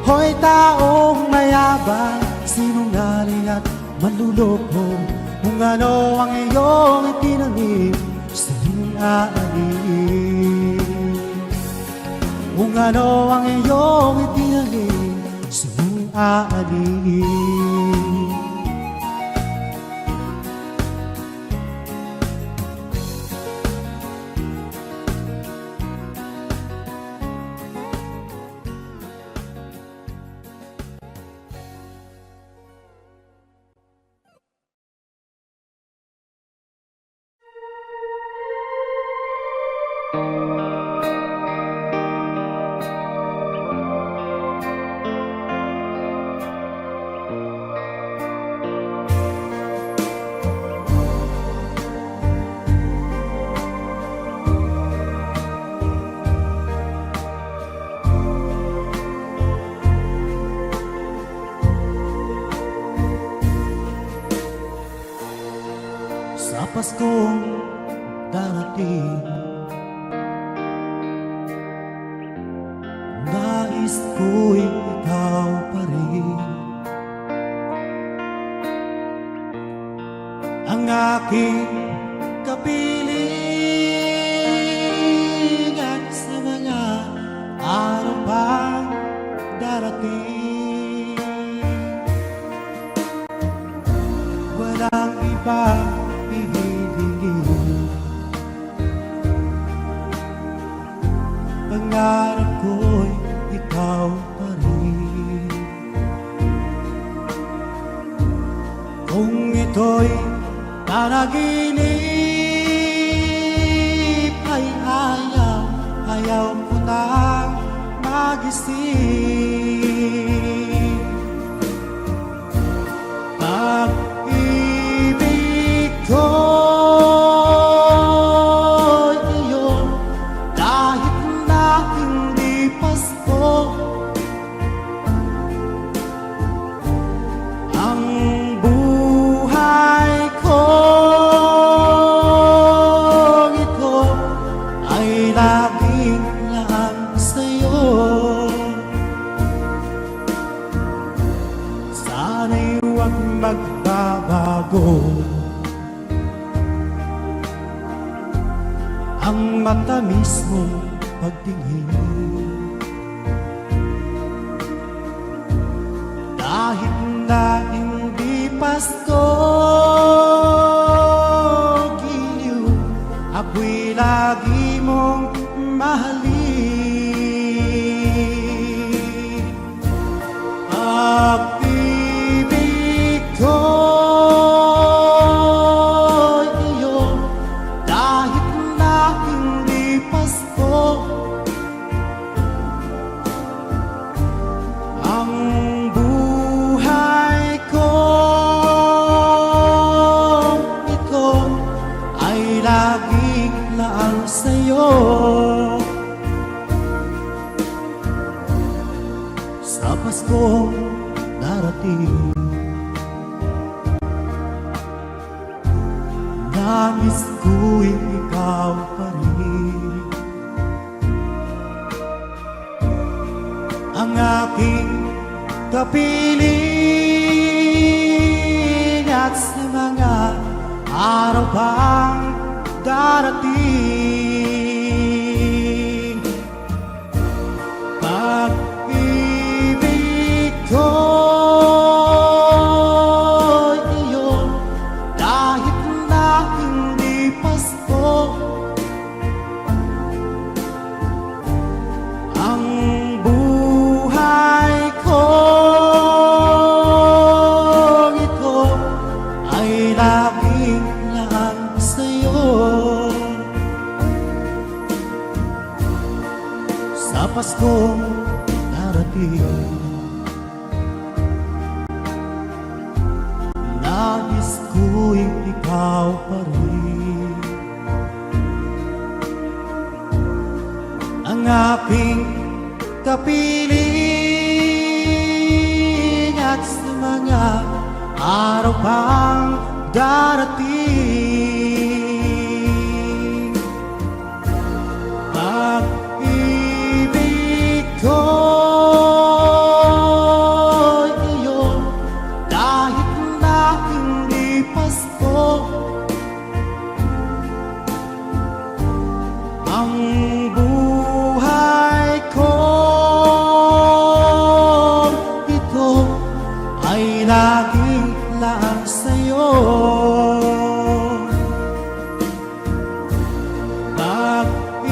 Hoy taong mayabang, sinungaling at manluloko, kung ano ang iyong itinanim, siling aanin. Kung ano ang iyong itinanim, siling aanin. Sa Paskong darating, nais ko'y ikaw pa rin ang aking kapilingan sa mga araw pang darating. Walang ibang pangarap ko'y ikaw pa rin. Kung ito'y panaginip ay ayaw ko nang magising. Pag-ibig ko magbabago ang matamis mong pagtingin. Kahit na hindi Pasko, giliw ako'y lagi mong mahalin. Pag-ibig ko'y iyo, kahit na hindi Pasko. Ang buhay ko ito ay laging laang sa'yo. Sa Paskong darating, nais ko'y ikaw pa rin. Ang aking kapiling at sa mga araw pang darating. Pag-ibig ko'y iyo, kahit na hindi Pasko. Ang buhay ko ito ay laging laan sa'yo. Sa Paskong darating, nais ko'y ikaw pa rin. Ang aking kapiling at sa mga araw pang darating. Pag-ibig ko'y iyo, kahit na hindi Pasko. Ang buhay ko ito ay laging laang sa'yo.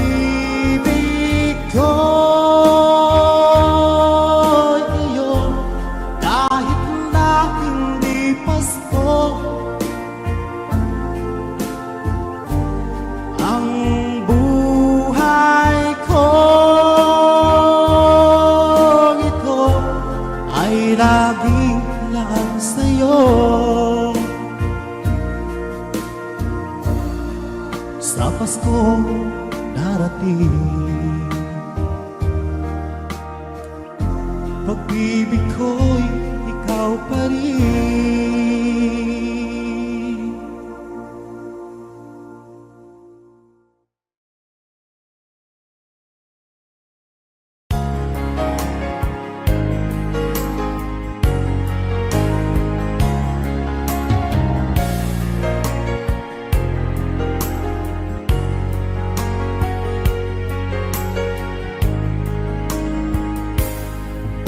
Pag-ibig ko'y iyo, kahit na hindi Pasko. Ang buhay ko ito ay laging laan sa'yo. Sa Paskong darating, pag-ibig ko'y ikaw pa rin.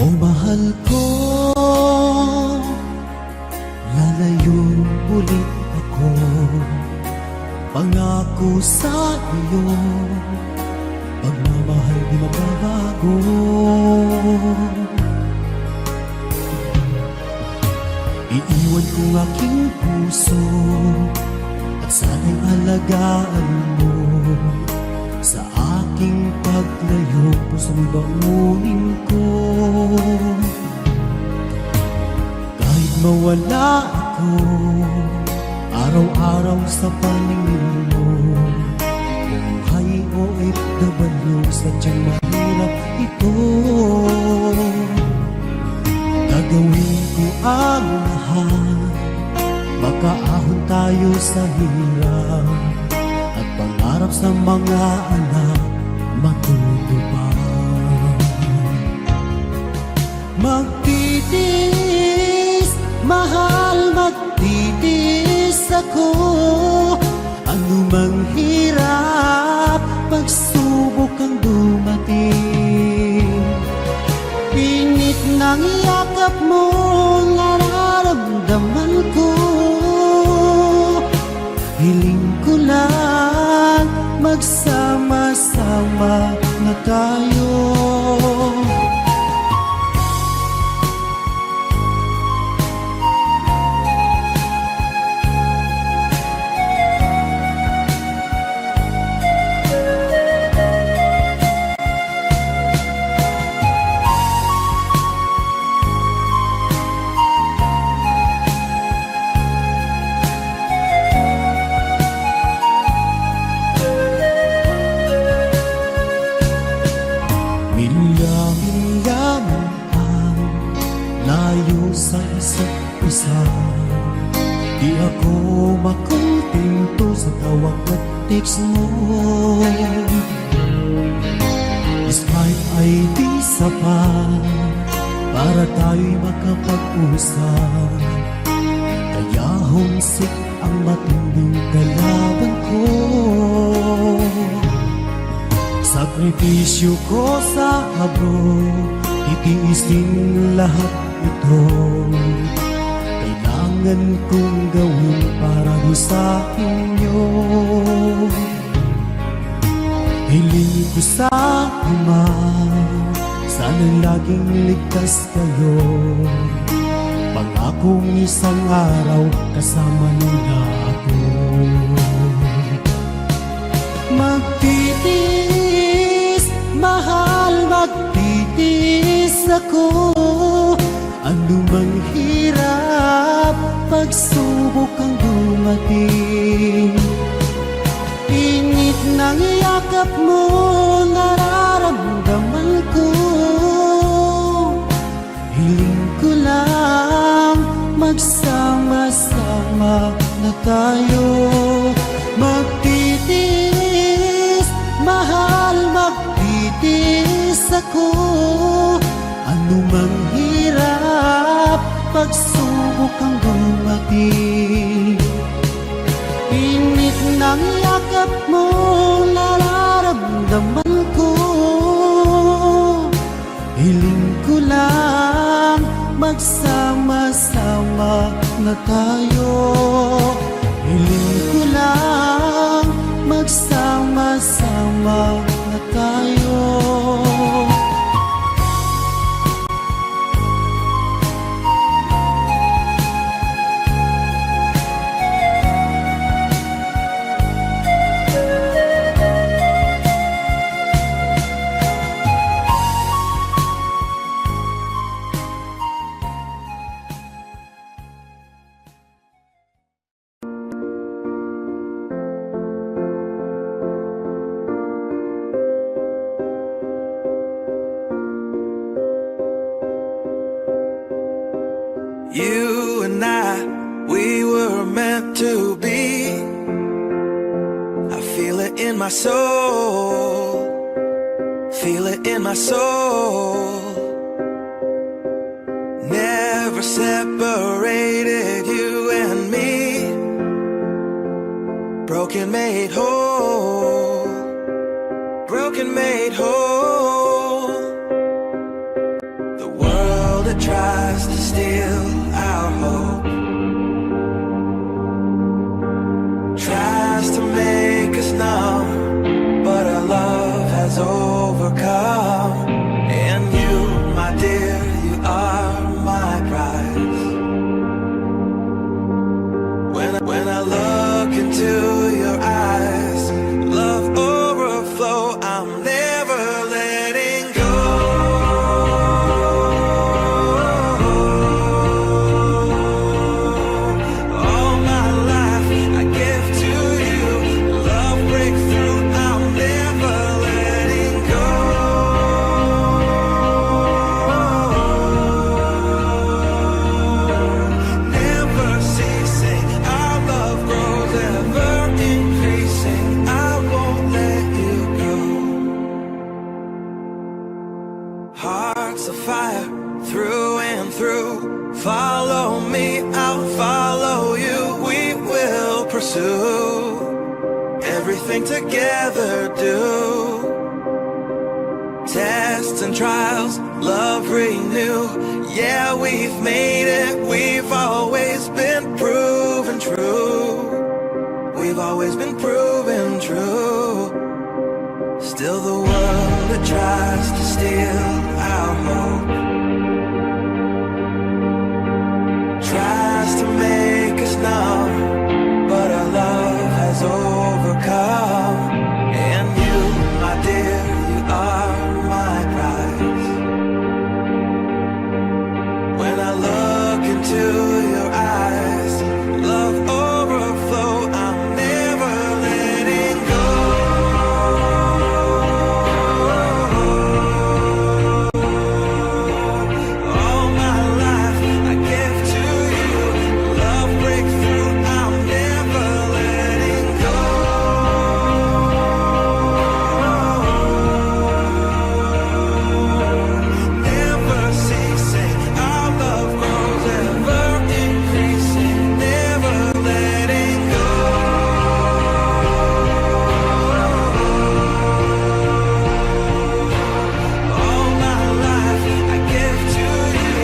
O mahal ko, lalayon ulit ako. Pangako sa iyo, pagmamahal di magbabago. Iiwan ko aking puso at sana'y alagaan mo. Sa aking paglayo, puso'y bangunin ko. Kahit mawala ako, araw-araw sa paningin mo. Buhay o OFW, sadyang mahirap ito. Gagawin ko ang lahat, makaahon tayo sa hirap. At pangarap sa mga anak matutupad. Magtitiis, mahal, magtitiis ako. Ano mang hirap, pagsubok ang dumating. Pinit ng yakap mo, nararamdaman ko. Hiling ko lang sama na tayo. Milya-milya mo ang layo sa isa't isa. Di ako makontento sa tawag at text mo. Skype ay di sapat para tayo'y makapag-usap. Kaya homesick ang matinding kalaban ko. Sakripisyo ko sa abroad, itiisin lahat ito. Kailangan kong gawin para di sa inyo. Hiling ko sa Ama, sana'y laging ligtas kayo. Pangakong isang araw kasama niyo na ako. Magtitiis, mahal, magtitiis ako. Ano mang hirap, pagsubok ang dumating. Init ng yakap mo, nararamdaman ko. Hiling ko lang, magsama-sama na tayo. Magtitiis, mahal, magtitiis ako. Ano mang hirap, pagsubok ang dumating. Init ng yakap mo, nararamdaman ko. Hiling ko lang, magsama-sama na tayo. Hiling ko lang, magsama-sama na tayo. You and I, we were meant to be. I feel it in my soul, feel it in my soul. Never separated, you and me. Broken made whole, broken made whole. The world that tries to steal our hope tries to make us numb, but our love has overcome. And you, my dear, you are my prize. When I look into your eyes, love overflow, I'm never letting go. All my life I give to you, love breakthrough, I'm never letting go. Never ceasing, our love grows ever increasing, I won't let you go. Hearts of fire through and through, follow me, I'll follow you, we will pursue everything together, do tests and trials, love renew. Yeah, we've made it, we've always been proven true. We've always been proven true. Still the world tries to steal our hope, tries to make us numb, but our love has overcome. And you, my dear, you are my prize. When I look into your eyes, love overflow, I'm never letting go. All my life I give to you, love breakthrough, I'm never letting go. Never ceasing, our love grows ever increasing, never letting go. All my life I give to you,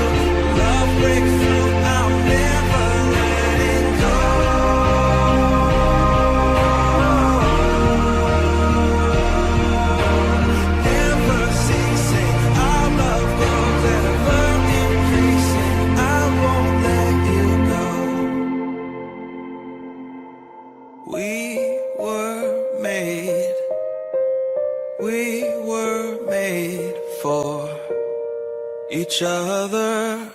love breakthrough, I'm never letting go. Never ceasing, our love grows ever increasing, I won't let you go. We were made for each other.